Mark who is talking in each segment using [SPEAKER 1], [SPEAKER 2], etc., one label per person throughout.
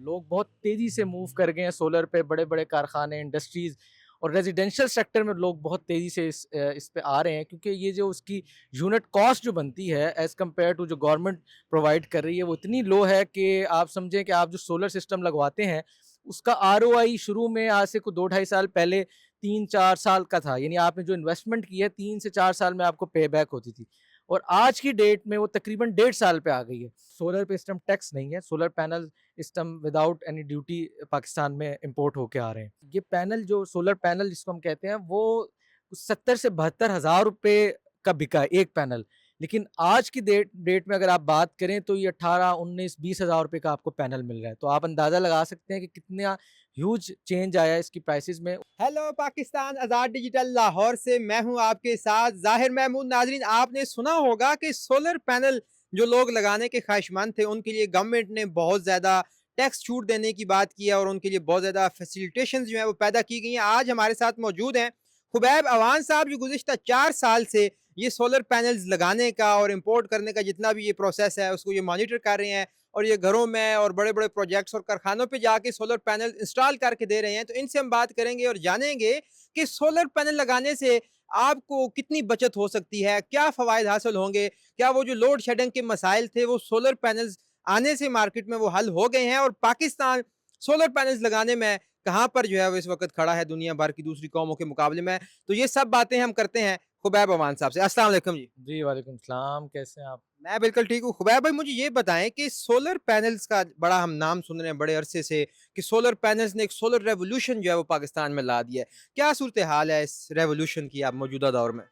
[SPEAKER 1] लोग बहुत तेज़ी से मूव कर गए हैं सोलर पे, बड़े-बड़े कारखाने, इंडस्ट्रीज़ और रेजिडेंशियल सेक्टर में लोग बहुत तेज़ी से इस पे आ रहे हैं, क्योंकि ये जो उसकी यूनिट कॉस्ट जो बनती है एज़ कम्पेयर टू जो गवर्नमेंट प्रोवाइड कर रही है, वो इतनी लो है कि आप समझें कि आप जो सोलर सिस्टम लगवाते हैं, उसका आरओआई शुरू में आज से कुछ 2 ढाई साल पहले 3-4 साल का था। यानी आपने जो इन्वेस्टमेंट की है 3 से 4 साल में आपको पे बैक होती थी। और आज की डेट में वो तकरीबन 1.5 साल पे आ गई है। सोलर पे इस टाइम टैक्स नहीं है, सोलर पैनल इस time without any duty Pakistan में इंपोर्ट होके आ रहे हैं। ये पैनल जो सोलर पैनल जिसको हम कहते हैं, वो 70 से 72 हज़ार रुपए का बिका है एक पैनल। लेकिन आज की डेट में अगर आप बात करें तो ये 18, 19, 20 हज़ार रुपए का आपको पैनल मिल रहा है। तो आप अंदाज़ा लगा सकते हैं कि कितना ह्यूज चेंज आया है इसकी प्राइसेज़ में।
[SPEAKER 2] हेलो पाकिस्तान, आज़ाद डिजिटल लाहौर से मैं हूं आपके साथ ज़ाहिर महमूद। नाजरीन, आपने सुना होगा कि सोलर पैनल जो लोग लगाने के ख्वाहिशमंद थे उनके लिए गवर्नमेंट ने बहुत ज़्यादा टैक्स छूट देने की बात की है और उनके लिए बहुत ज़्यादा फैसिलिटेशंस जो है वो पैदा की गई हैं। आज हमारे साथ मौजूद हैं खुबैब अवान साहब, जो गुज़िश्ता 4 साल से ये सोलर पैनल्स लगाने का और इम्पोर्ट करने का जितना भी ये प्रोसेस है उसको ये मॉनिटर कर रहे हैं और ये घरों में और बड़े-बड़े प्रोजेक्ट्स और कारखानों पे जाके सोलर पैनल इंस्टॉल करके दे रहे हैं। तो इनसे हम बात करेंगे और जानेंगे कि सोलर पैनल लगाने से आपको कितनी बचत हो सकती है, क्या फ़वाइद हासिल होंगे, क्या वो जो लोड शेडिंग के मसाइल थे वो सोलर पैनल्स आने से मार्केट में वो हल हो गए हैं और पाकिस्तान सोलर पैनल्स लगाने में कहाँ पर जो है वो इस वक़्त खड़ा है दुनिया भर की दूसरी कौमों के मुकाबले में। तो ये सब बातें हम करते हैं खुबैब अमान साहब से। अस्सलाम वालेकुम जी।
[SPEAKER 1] जी, वालेकुम सलाम, कैसे हैं आप?
[SPEAKER 2] मैं बिल्कुल ठीक हूँ। खुबैब भाई, मुझे ये बताएँ कि सोलर पैनल्स का बड़ा हम नाम सुन रहे हैं बड़े अरसे से कि सोलर पैनल्स ने एक सोलर रेवोल्यूशन जो है वो पाकिस्तान में ला दिया है। क्या सूरत-ए-हाल है इस रेवोल्यूशन की अब मौजूदा दौर में?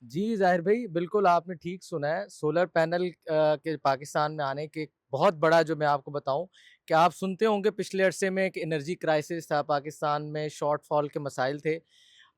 [SPEAKER 1] जी, ज़ाहिर भाई, बिल्कुल आपने ठीक सुना है। सोलर पैनल के पाकिस्तान में आने के बहुत बड़ा जो मैं आपको बताऊँ कि आप सुनते होंगे पिछले अरसे में एक एनर्जी क्राइसिस था पाकिस्तान में, शॉर्टफॉल के मसाइल थे।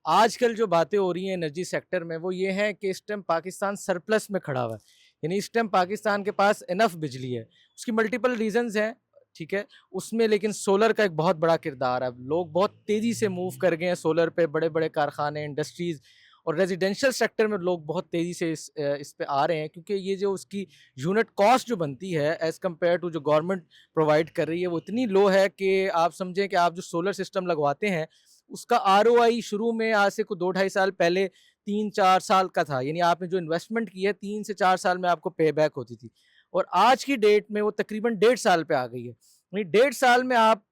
[SPEAKER 1] आजकल जो बातें हो रही हैं एनर्जी सेक्टर में वो ये हैं कि इस टाइम पाकिस्तान सरप्लस में खड़ा हुआ है। यानी इस टाइम पाकिस्तान के पास इनफ बिजली है। उसकी मल्टीपल रीज़न्स हैं, ठीक है? उसमें लेकिन सोलर का एक बहुत बड़ा किरदार है। लोग बहुत तेज़ी से मूव कर गए हैं सोलर पे, बड़े-बड़े कारखाने, इंडस्ट्रीज़ और रेजिडेंशियल सेक्टर में लोग बहुत तेज़ी से इस पे आ रहे हैं, क्योंकि ये जो उसकी यूनिट कॉस्ट जो बनती है एज़ कम्पेयर टू जो गवर्नमेंट प्रोवाइड कर रही है, वो इतनी लो है कि आप समझें कि आप जो सोलर सिस्टम लगवाते हैं, उसका आरओआई शुरू में आज से कुछ 2 ढाई साल पहले 3-4 साल का था। यानी आपने जो इन्वेस्टमेंट की है 3 से 4 साल में आपको पे बैक होती थी। और आज की डेट में वो तकरीबन 1.5 साल पे आ गई है। यानी 1.5 साल में आप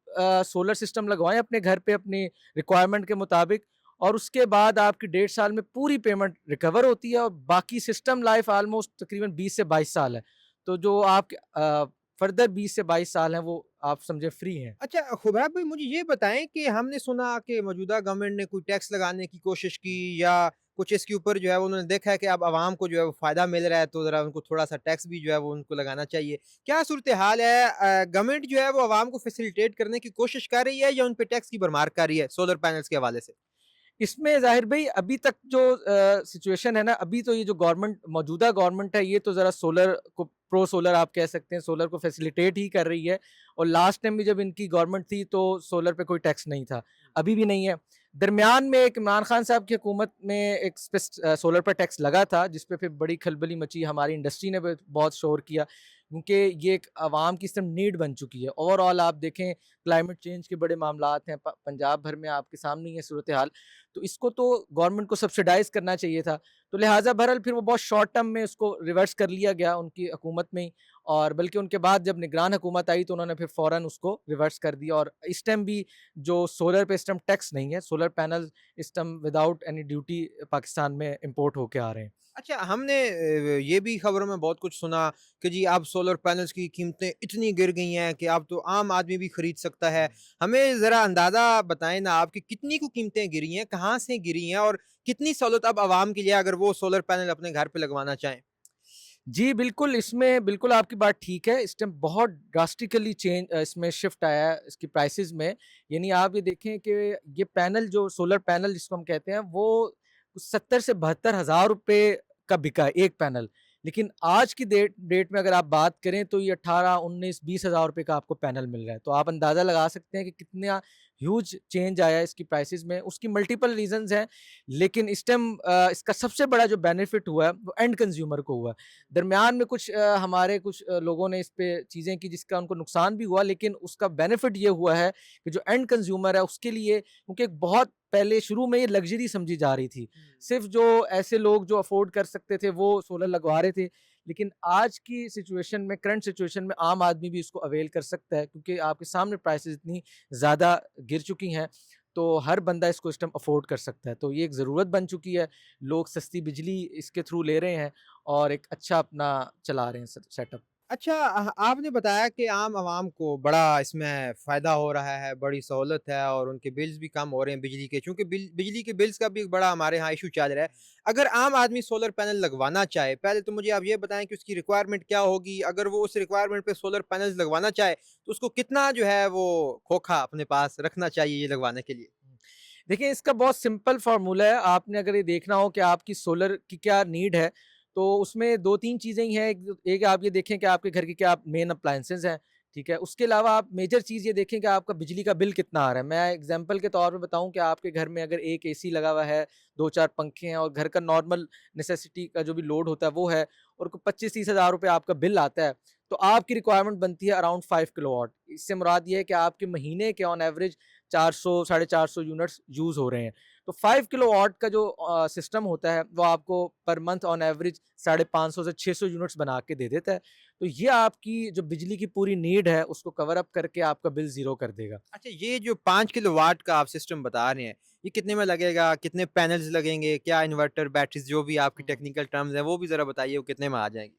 [SPEAKER 1] सोलर सिस्टम लगवाएँ अपने घर पे अपनी रिक्वायरमेंट के मुताबिक, और उसके बाद आपकी 1.5 साल में पूरी पेमेंट रिकवर होती है और बाकी सिस्टम लाइफ ऑलमोस्ट तकरीबन 20 से 22 साल है। तो जो आपके फर्दर 20 से 22 साल हैं वो आप समझे फ्री हैं।
[SPEAKER 2] अच्छा खुबैब भाई, मुझे ये बताएँ कि हमने सुना कि मौजूदा गवर्नमेंट ने कोई टैक्स लगाने की कोशिश की या कुछ इसके ऊपर जो है उन्होंने देखा है कि अब आवाम को जो है वो फ़ायदा मिल रहा है तो ज़रा उनको थोड़ा-सा टैक्स भी जो है वो उनको लगाना चाहिए। क्या सूरत-ए-हाल है? गवर्नमेंट जो है वो आवाम को फैसिलिटेट करने की कोशिश कर रही है या उन पे टैक्स की भरमार कर रही है सोलर पैनल्स के हवाले से?
[SPEAKER 1] इसमें ज़ाहिर भई अभी तक जो सिचुएशन है ना, अभी तो ये जो गवर्नमेंट मौजूदा गवर्नमेंट है, ये तो ज़रा सोलर को प्रो सोलर आप कह सकते हैं, सोलर को फैसिलिटेट ही कर रही है। और लास्ट टाइम भी जब इनकी गवर्नमेंट थी तो सोलर पे कोई टैक्स नहीं था, अभी भी नहीं है। दरमियान में एक इमरान खान साहब की हुकूमत में एक सोलर पर टैक्स लगा था, जिस पे फिर बड़ी खलबली मची, हमारी इंडस्ट्री ने भी बहुत शोर किया, क्योंकि ये एक आवाम की सिर्फ नीड बन चुकी है। ओवरऑल आप देखें क्लाइमेट चेंज के बड़े मामलात हैं, पंजाब भर में आपके सामने ही है सूरत हाल। तो इसको तो गवर्नमेंट को सब्सिडाइज़ करना चाहिए था। तो लिहाज़ा बहरहाल फिर वो बहुत शॉर्ट टर्म में उसको रिवर्स कर लिया गया उनकी हुकूमत में ही, और बल्कि उनके बाद जब निगरान हुकूमत आई तो उन्होंने फिर फ़ौरन उसको रिवर्स कर दिया। और इस टाइम भी जो सोलर पे इस टाइम टैक्स नहीं है, सोलर पैनल इस time without any duty Pakistan में इम्पोर्ट होके आ रहे हैं।
[SPEAKER 2] अच्छा, हमने ये भी खबरों में बहुत कुछ सुना कि जी अब सोलर पैनल्स की कीमतें इतनी गिर गई हैं कि अब तो आम आदमी भी खरीद सकता है। हमें ज़रा अंदाज़ा बताएँ ना आप कि कितनी को कीमतें गिरी हैं, कहाँ से गिरी हैं और कितनी सहूलत अब आवाम के लिए अगर वो सोलर पैनल अपने घर पे लगवाना चाहें?
[SPEAKER 1] जी, बिल्कुल, इसमें बिल्कुल आपकी बात ठीक है। इस टाइम बहुत ड्रास्टिकली इसमें शिफ्ट आया है इसकी प्राइसेज़ में। यानी आप ये देखें कि ये पैनल जो सोलर पैनल जिसको हम कहते हैं, वो 70 से 72 हज़ार रुपए का बिका है एक पैनल। लेकिन आज की डेट में अगर आप बात करें तो ये 18, 19, 20 हज़ार रुपए का आपको पैनल मिल रहा है। तो आप अंदाज़ा लगा सकते हैं कि कितना ह्यूज चेंज आया है इसकी प्राइसेज़ में। उसकी मल्टीपल रीज़न्स हैं, लेकिन इस टाइम इसका सबसे बड़ा जो बेनिफिट हुआ है वो एंड कंज़्यूमर को हुआ है। दरमियान में कुछ हमारे कुछ लोगों ने इस पे चीज़ें की जिसका उनको नुकसान भी हुआ, लेकिन उसका बेनिफिट ये हुआ है कि जो एंड कंज़्यूमर है उसके लिए, क्योंकि एक बहुत पहले शुरू में ये लग्ज़री समझी जा रही थी। सिर्फ़ जो ऐसे लोग जो अफ़ोर्ड कर सकते थे वो सोलर लगवा रहे थे। लेकिन आज की सिचुएशन में, करंट सिचुएशन में आम आदमी भी इसको अवेल कर सकता है, क्योंकि आपके सामने प्राइसेज़ इतनी ज़्यादा गिर चुकी हैं, तो हर बंदा इसको इस टाइम अफ़ोर्ड कर सकता है। तो ये एक ज़रूरत बन चुकी है। लोग सस्ती बिजली इसके थ्रू ले रहे हैं और एक अच्छा अपना चला रहे हैं सेटअप।
[SPEAKER 2] अच्छा आपने बताया कि आम आवाम को बड़ा इसमें फ़ायदा हो रहा है, बड़ी सहूलत है और उनके बिल्स भी कम हो रहे हैं बिजली के, चूँकि बिजली के बिल्स का भी एक बड़ा हमारे यहाँ इश्यू चल रहा है। अगर आम आदमी सोलर पैनल लगवाना चाहे, पहले तो मुझे आप ये बताएँ कि उसकी रिक्वायरमेंट क्या होगी? अगर वो उस रिक्वायरमेंट पे सोलर पैनल्स लगवाना चाहे, तो उसको कितना जो है वो खोखा अपने पास रखना चाहिए ये लगवाने के लिए?
[SPEAKER 1] देखिए, इसका बहुत सिंपल फ़ॉर्मूला है। आपने अगर ये देखना हो कि आपकी सोलर की क्या नीड है, तो उसमें 2-3 चीज़ें ही हैं। एक आप ये देखें कि आपके घर की क्या मेन अप्लायंसेज़ हैं, ठीक है? उसके अलावा आप मेजर चीज़ ये देखें कि आपका बिजली का बिल कितना आ रहा है। मैं एग्ज़ाम्पल के तौर पे बताऊँ कि आपके घर में अगर 1 एसी लगा हुआ है, 2-4 पंखे हैं और घर का नॉर्मल नेसेसिटी का जो भी लोड होता है वो है, और को 25-30 हज़ार रुपए आपका बिल आता है, तो आपकी रिक्वायरमेंट बनती है अराउंड 5 किलोवाट। इससे मुराद ये है कि आपके महीने के ऑन एवरेज 400 साढ़े 400 यूनिट्स यूज़ हो रहे हैं। तो 5 किलोवाट का जो सिस्टम होता है वो आपको पर मंथ ऑन एवरेज 550 से 600 यूनिट्स बना के दे देता है। तो ये आपकी जो बिजली की पूरी नीड है उसको कवर अप करके आपका बिल ज़ीरो कर देगा।
[SPEAKER 2] अच्छा, ये जो 5 किलोवाट का आप सिस्टम बता रहे हैं, ये कितने में लगेगा? कितने पैनल्स लगेंगे? क्या इन्वर्टर, बैटरीज़ जो भी आपकी
[SPEAKER 1] हुँ।
[SPEAKER 2] टेक्निकल टर्म्स हैं, वो भी ज़रा बताइए वो कितने में आ जाएँगी?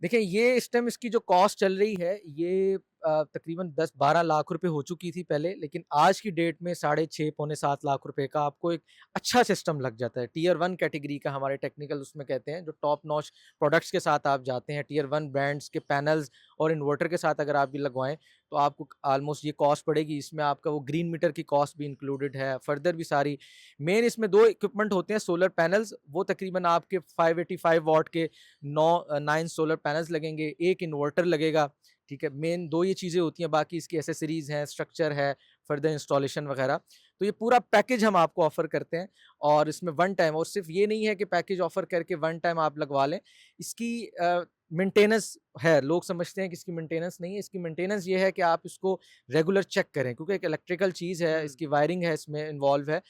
[SPEAKER 1] देखिए, ये इस टाइम इसकी जो कॉस्ट चल रही है, ये तकरीबन 10-12 लाख रुपए हो चुकी थी पहले, लेकिन आज की डेट में साढ़े 6 पौने 7 लाख रुपए का आपको एक अच्छा सिस्टम लग जाता है। टियर 1 कैटेगरी का हमारे टेक्निकल उसमें कहते हैं, जो टॉप नॉच प्रोडक्ट्स के साथ आप जाते हैं, टियर 1 ब्रांड्स के पैनल्स और इन्वर्टर के साथ अगर आप ये लगवाएँ, तो आपको ऑलमोस्ट ये कॉस्ट पड़ेगी। इसमें आपका वो ग्रीन मीटर की कॉस्ट भी इंक्लूडेड है, फर्दर भी सारी मेन इसमें 2 इक्विपमेंट होते हैं सोलर पैनल्स, वो तकरीबन आपके 585 वॉट के 9 सोलर पैनल्स लगेंगे, 1 इन्वर्टर लगेगा, ठीक है? मेन 2 ये चीज़ें होती हैं, बाकी इसकी एक्सेसरीज़ हैं, स्ट्रक्चर है, फर्दर इंस्टॉलेशन वगैरह। तो ये पूरा पैकेज हम आपको ऑफ़र करते हैं, और इसमें वन टाइम, और सिर्फ़ ये नहीं है कि पैकेज ऑफ़र करके वन टाइम आप लगवा लें, इसकी मेंटेनेंस है। लोग समझते हैं कि इसकी मेंटेनेंस नहीं है, इसकी मेंटेनेंस ये है कि आप इसको रेगुलर चेक करें, क्योंकि एक इलेक्ट्रिकल चीज़ है,
[SPEAKER 2] हुँ।
[SPEAKER 1] इसकी वायरिंग है इसमें इन्वॉल्व है।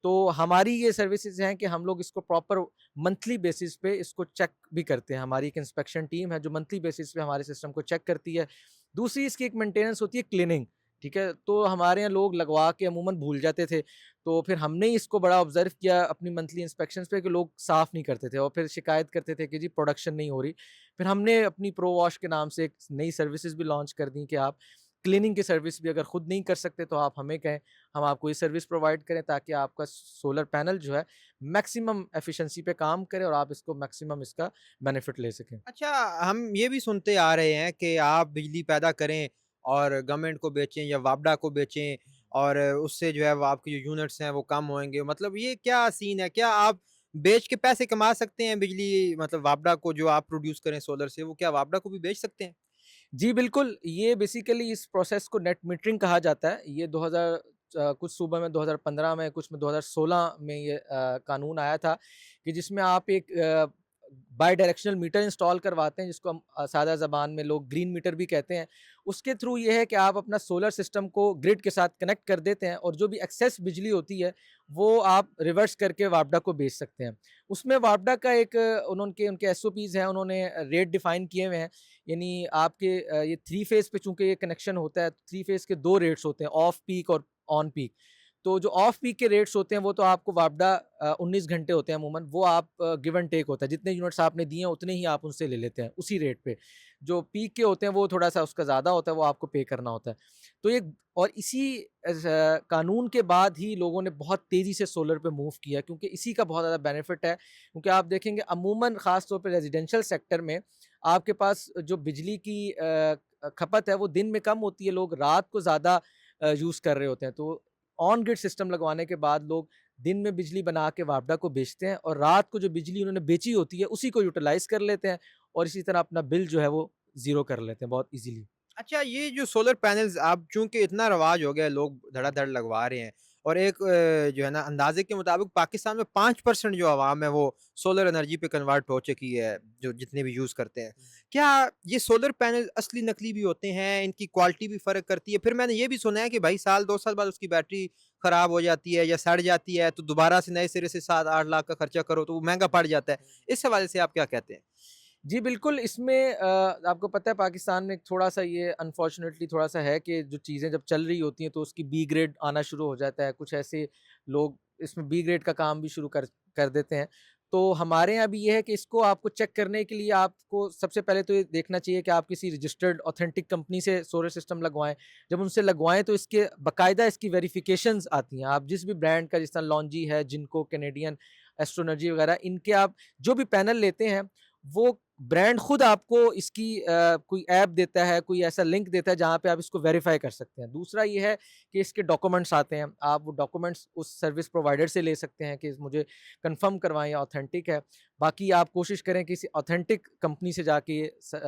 [SPEAKER 1] तो हमारी ये सर्विसेज़ हैं कि हम लोग इसको प्रॉपर मंथली बेसिस पे इसको चेक भी करते हैं। हमारी एक इंस्पेक्शन टीम है जो मंथली बेसिस पे हमारे सिस्टम को चेक करती है। दूसरी इसकी एक मेंटेनेंस होती है क्लीनिंग, ठीक है? तो हमारे यहाँ लोग लगवा के अमूमन भूल जाते थे। तो फिर हमने ही इसको बड़ा ऑब्ज़र्व किया अपनी मंथली इंस्पेक्शंस पे कि लोग साफ़ नहीं करते थे और फिर शिकायत करते थे कि जी प्रोडक्शन नहीं हो रही। फिर हमने अपनी प्रो वॉश के नाम से एक नई सर्विसेज़ भी लॉन्च कर दी कि आप क्लीनिंग की सर्विस भी अगर खुद नहीं कर सकते तो आप हमें कहें, हम आपको ये सर्विस प्रोवाइड करें ताकि आपका सोलर पैनल जो है मैक्सिमम एफिशिएंसी पे काम करे और आप इसको मैक्सिमम इसका बेनिफिट ले सकें।
[SPEAKER 2] अच्छा, हम ये भी सुनते आ रहे हैं कि आप बिजली पैदा करें और गवर्नमेंट को बेचें या वापडा को बेचें और उससे जो है वो आपके जो यूनिट्स हैं वो कम होंगे। मतलब ये क्या सीन है? क्या आप बेच के पैसे कमा सकते हैं बिजली मतलब वापडा को जो आप प्रोड्यूस करें सोलर से, वो क्या वापडा को भी बेच सकते हैं?
[SPEAKER 1] जी, बिल्कुल, ये बेसिकली इस प्रोसेस को नेट मीटरिंग कहा जाता है। ये 2000 कुछ सूबे में 2015 में, कुछ में 2016 में ये कानून आया था कि जिसमें आप एक बाई डायरेक्शनल मीटर इंस्टॉल करवाते हैं, जिसको हम सादा ज़बान में लोग ग्रीन मीटर भी कहते हैं। उसके थ्रू ये है कि आप अपना सोलर सिस्टम को ग्रिड के साथ कनेक्ट कर देते हैं और जो भी एक्सेस बिजली होती है, वो आप रिवर्स करके वापडा को बेच सकते हैं। उसमें वापडा का एक उनके उनके एसओपीज़ हैं, उन्होंने रेट डिफ़ाइन किए हुए हैं। यानी आपके ये 3 फेज़ पे चूँकि ये कनेक्शन होता है, 3 फेज़ के 2 रेट्स होते हैं, ऑफ पीक और ऑन पीक। तो जो ऑफ पीक के रेट्स होते हैं वो तो आपको वापडा 19 घंटे होते हैं अमूमन, वो आप गिव एंड टेक होता है, जितने यूनिट्स आपने दिए हैं उतने ही आप उनसे ले लेते हैं, उसी रेट पे। जो पीक के होते हैं वो थोड़ा-सा उसका ज़्यादा होता है, वो आपको पे करना होता है। तो ये, और इसी कानून के बाद ही लोगों ने बहुत तेज़ी से सोलर पे मूव किया, क्योंकि इसी का बहुत ज़्यादा बेनिफिट है। क्योंकि आप देखेंगे अमूमन ख़ास तौर पे रेज़िडेंशियल सेक्टर में आपके पास जो बिजली की खपत है वो दिन में कम होती है, लोग रात को ज़्यादा यूज़ कर रहे होते हैं। तो ऑन ग्रिड सिस्टम लगवाने के बाद लोग दिन में बिजली बना के वापडा को बेचते हैं और रात को जो बिजली उन्होंने बेची होती है उसी को यूटिलाइज़ कर लेते हैं और इसी तरह अपना बिल जो है वो ज़ीरो कर लेते हैं बहुत ईज़िली।
[SPEAKER 2] अच्छा, ये जो सोलर पैनल्स अब चूँकि इतना रवाज हो गया है, लोग धड़ाधड़ लगवा रहे हैं और एक जो है ना अंदाज़े के मुताबिक पाकिस्तान में 5% जो अवाम है वो सोलर एनर्जी पे कन्वर्ट हो चुकी है, जो जितने भी यूज़ करते हैं। क्या ये सोलर पैनल असली नकली भी होते हैं? इनकी क्वालिटी भी फ़र्क करती है? फिर मैंने ये भी सुना है कि भाई साल 2 साल बाद उसकी बैटरी खराब हो जाती है या सड़ जाती है, तो दोबारा से नए सिरे से 7-8 लाख का खर्चा करो तो वो महँगा पड़ जाता है। इस हवाले से आप क्या कहते हैं?
[SPEAKER 1] जी, बिल्कुल इसमें आपको पता है पाकिस्तान में थोड़ा-सा ये अनफॉर्च्युनेटली थोड़ा-सा है कि जो चीज़ें जब चल रही होती हैं तो उसकी बी ग्रेड आना शुरू हो जाता है। कुछ ऐसे लोग इसमें बी ग्रेड का काम भी शुरू कर कर देते हैं। तो हमारे यहाँ भी ये है कि इसको आपको चेक करने के लिए आपको सबसे पहले तो ये देखना चाहिए कि आप किसी रजिस्टर्ड ऑथेंटिक कंपनी से सोलर सिस्टम लगवाएँ। जब उनसे लगवाएँ तो इसके बाकायदा इसकी वेरिफ़िकेशंस आती हैं। आप जिस भी ब्रांड का जिस तरह लॉन्जी है, जिनको, कैनेडियन, एस्ट्रोनर्जी वगैरह इनके आप जो भी पैनल लेते हैं वो ब्रांड खुद आपको इसकी कोई ऐप देता है, कोई ऐसा लिंक देता है जहाँ पे आप इसको वेरीफ़ाई कर सकते हैं। दूसरा ये है कि इसके डॉक्यूमेंट्स आते हैं, आप वो डॉक्यूमेंट्स उस सर्विस प्रोवाइडर से ले सकते हैं कि मुझे कन्फर्म करवाएँ ऑथेंटिक है। बाकी आप कोशिश करें किसी ऑथेंटिक कंपनी से जाके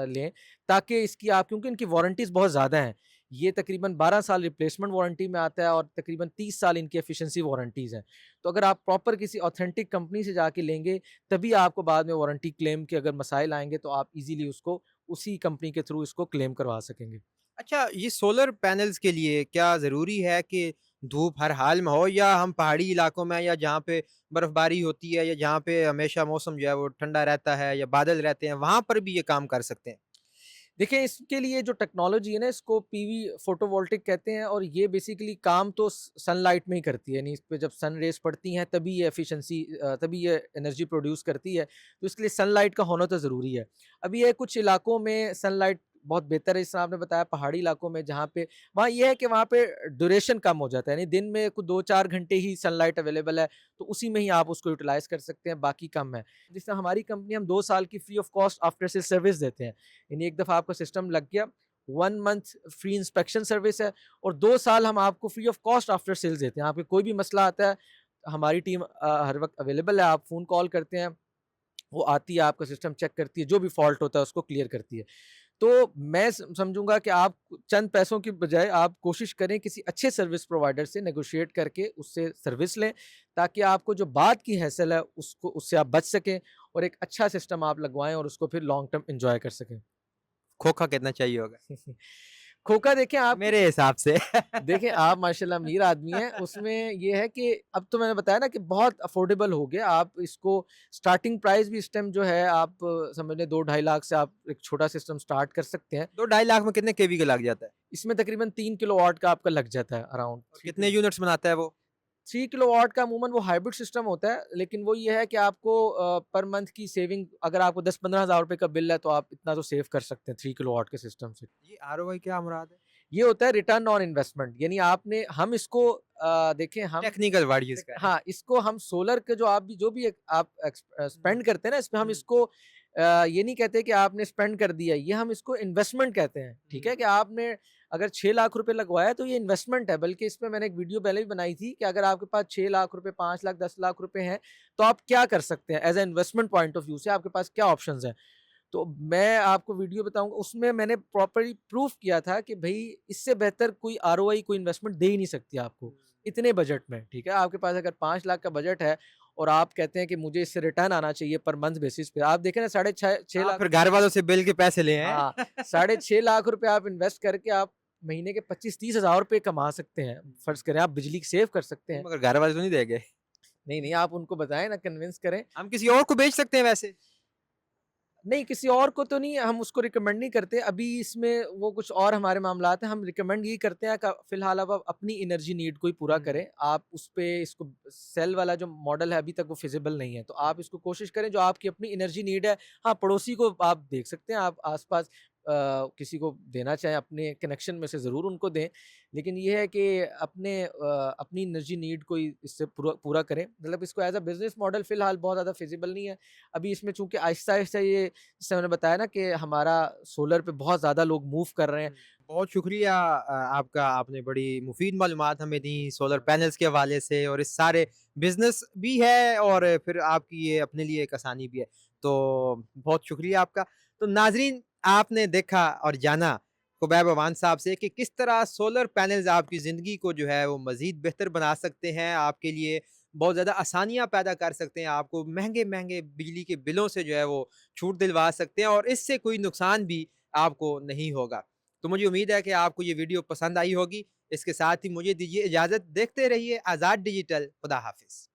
[SPEAKER 1] लें ताकि इसकी आप क्योंकि इनकी वारंटीज़ बहुत ज़्यादा हैं। ये तकरीबन 12 साल रिप्लेसमेंट वारंटी में आता है और तकरीबन 30 साल इनकी एफिशिएंसी वारंटीज़ हैं। तो अगर आप प्रॉपर किसी ऑथेंटिक कंपनी से जाके लेंगे तभी आपको बाद में वारंटी क्लेम के अगर मसाइल आएँगे तो आप ईज़िली उसको उसी कंपनी के थ्रू इसको क्लेम करवा सकेंगे।
[SPEAKER 2] अच्छा, ये सोलर पैनल्स के लिए क्या ज़रूरी है कि धूप हर हाल में हो या हम पहाड़ी इलाकों में या जहाँ पे बर्फ़बारी होती है या जहाँ पे हमेशा मौसम जो है वो ठंडा रहता है या बादल रहते हैं, वहाँ पर भी ये काम कर सकते हैं?
[SPEAKER 1] देखिए, इसके लिए जो टेक्नोलॉजी है ना इसको पीवी फोटोवोल्टिक कहते हैं और ये बेसिकली काम तो सनलाइट में ही करती है यानी इस पे जब सन रेज़ पड़ती हैं तभी ये एफिशिएंसी तभी ये एनर्जी प्रोड्यूस करती है, तो इसके लिए सनलाइट का होना तो ज़रूरी है। अभी ये कुछ इलाकों में सनलाइट बहुत बेहतर है, जैसे आपने बताया पहाड़ी इलाकों में जहाँ पे वहाँ ये है कि वहाँ पे ड्यूरेशन कम हो जाता है, यानी दिन में कुछ 2-4 घंटे ही सनलाइट अवेलेबल है, तो उसी में ही आप उसको यूटिलाइज़ कर सकते हैं, बाकी कम है। जैसे हमारी कंपनी हम 2 साल की free of cost after sale service देते हैं। यानी एक दफ़ा आपका सिस्टम लग गया, 1 मंथ फ्री इंस्पेक्शन सर्विस है और 2 साल हम आपको free of cost after sales देते हैं। आपको कोई भी मसला आता है, हमारी टीम हर वक़्त अवेलेबल है, आप फ़ोन कॉल करते हैं, वो आती है, आपका सिस्टम चेक करती है, जो भी फ़ॉल्ट होता है उसको क्लियर करती है। तो मैं समझूँगा कि आप चंद पैसों की बजाय आप कोशिश करें किसी अच्छे सर्विस प्रोवाइडर से नेगोशिएट करके उससे सर्विस लें, ताकि आपको जो बाद की हैसल है उसको उससे आप बच सकें और एक अच्छा सिस्टम आप लगवाएँ और उसको फिर लॉन्ग टर्म एन्जॉय कर सकें।
[SPEAKER 2] खोखा कितना चाहिए होगा?
[SPEAKER 1] खोखा देखें आप
[SPEAKER 2] मेरे हिसाब से।
[SPEAKER 1] देखिए, आप माशाल्लाह अमीर आदमी हैं, उसमें ये है कि अब तो मैंने बताया ना कि बहुत अफ़ोर्डेबल हो गया। आप इसको स्टार्टिंग प्राइस भी इस टाइम जो है आप समझ लें 2 ढाई लाख से आप एक छोटा सिस्टम स्टार्ट कर सकते हैं।
[SPEAKER 2] 2 ढाई लाख में कितने केवी का लग जाता है?
[SPEAKER 1] इसमें तकरीबन 3 किलोवाट का आपका लग जाता है अराउंड
[SPEAKER 2] और
[SPEAKER 1] 3
[SPEAKER 2] कितने
[SPEAKER 1] किलो
[SPEAKER 2] यूनिट्स बनाता है वो?
[SPEAKER 1] 3 किलोवाट का अमूमन वो हाइब्रिड सिस्टम होता है, लेकिन वो ये है कि आपको पर मंथ की सेविंग अगर आपको 10-15 हज़ार रुपए का बिल है, तो आप इतना तो सेव कर सकते हैं 3 किलोवाट के सिस्टम से।
[SPEAKER 2] ये आरओआई क्या मुराद है?
[SPEAKER 1] ये होता है रिटर्न ऑन इन्वेस्टमेंट यानी आपने हम इसको देखें हम
[SPEAKER 2] टेक्निकल वर्ड जिसका है।
[SPEAKER 1] हाँ, इसको हम सोलर के जो भी एक आप स्पेंड करते हैं ना इसमें हम
[SPEAKER 2] हुँ,
[SPEAKER 1] इसको ये नहीं कहते कि आपने स्पेंड कर दिया, ये हम इसको इन्वेस्टमेंट कहते हैं, ठीक
[SPEAKER 2] हुँ।
[SPEAKER 1] है? कि आपने अगर 6 लाख रुपए लगवाया तो ये इन्वेस्टमेंट है, बल्कि इस पे मैंने एक वीडियो पहले भी बनाई थी कि अगर आपके पास 6 लाख रुपए, 5 लाख, 10 लाख रुपए हैं, तो आप क्या कर सकते हैं? As a investment point of view से आपके पास क्या ऑप्शंस हैं? तो मैं आपको वीडियो बताऊँगा, उसमें मैंने प्रॉपर्ली प्रूफ किया था कि भई इससे बेहतर कोई आरओआई कोई इन्वेस्टमेंट दे ही नहीं सकती आपको, इतने बजट में, ठीक है? आपके पास अगर 5 लाख का बजट है और आप कहते हैं कि मुझे इससे रिटर्न आना चाहिए पर मंथ बेसिस पे, आप देखें ना साढ़े 6
[SPEAKER 2] आप
[SPEAKER 1] लाख
[SPEAKER 2] फिर घर वालों से बिल के पैसे लिए
[SPEAKER 1] हाँ,
[SPEAKER 2] हैं?
[SPEAKER 1] साढ़े 6 लाख रुपए आप इन्वेस्ट करके आप महीने के 25-30 हज़ार रुपए कमा सकते हैं। फ़र्ज़ करें आप बिजली सेव कर सकते
[SPEAKER 2] नहीं
[SPEAKER 1] हैं।
[SPEAKER 2] मगर घर वाले तो नहीं देंगे।
[SPEAKER 1] नहीं, नहीं आप उनको बताएँ ना, कन्विंस करें।
[SPEAKER 2] हम किसी और को बेच सकते हैं वैसे।
[SPEAKER 1] नहीं, किसी और को तो नहीं, हम उसको रिकमेंड नहीं करते। अभी इसमें वो कुछ और हमारे मामलात हैं, हम रिकमेंड यही करते हैं कि फ़िलहाल अब आप अपनी एनर्जी नीड को ही पूरा
[SPEAKER 2] हुँ,
[SPEAKER 1] करें। आप उस पे इसको सेल वाला जो मॉडल है अभी तक वो फ़िज़िबल नहीं है। तो
[SPEAKER 2] हुँ।
[SPEAKER 1] आप इसको कोशिश करें जो आपकी अपनी एनर्जी नीड है। हाँ, पड़ोसी को आप देख सकते हैं, आप आस-पास किसी को देना चाहें अपने कनेक्शन में से ज़रूर उनको दें। लेकिन ये है कि अपनी एनर्जी नीड को ही इससे पूरा पूरा करें। मतलब इसको एज़ अ बिज़नेस मॉडल फ़िलहाल बहुत ज़्यादा फ़िज़िबल नहीं है। अभी इसमें चूँकि आहिस्ता-आहिस्ता ये जैसे मैंने बताया ना कि हमारा सोलर पे बहुत ज़्यादा लोग मूव कर रहे हैं।
[SPEAKER 2] बहुत शुक्रिया आपका, आपने बड़ी मुफ़ीद मालूमात हमें दी सोलर पैनल्स के हवाले से और इस सारे बिज़नेस भी है और फिर आपकी ये अपने लिए एक आसानी भी है। तो बहुत शुक्रिया आपका। तो नाज़रीन आपने देखा और जाना खुबैब अवान साहब से कि किस तरह सोलर पैनल्स आपकी ज़िंदगी को जो है वो मज़ीद बेहतर बना सकते हैं, आपके लिए बहुत ज़्यादा आसानियाँ पैदा कर सकते हैं, आपको महँगे-महँगे बिजली के बिलों से जो है वो छूट दिलवा सकते हैं और इससे कोई नुकसान भी आपको नहीं होगा। तो मुझे उम्मीद है कि आपको ये वीडियो पसंद आई होगी। इसके साथ ही मुझे दीजिए इजाज़त, देखते रहिए आज़ाद डिजिटल। खुदा हाफ़िज़।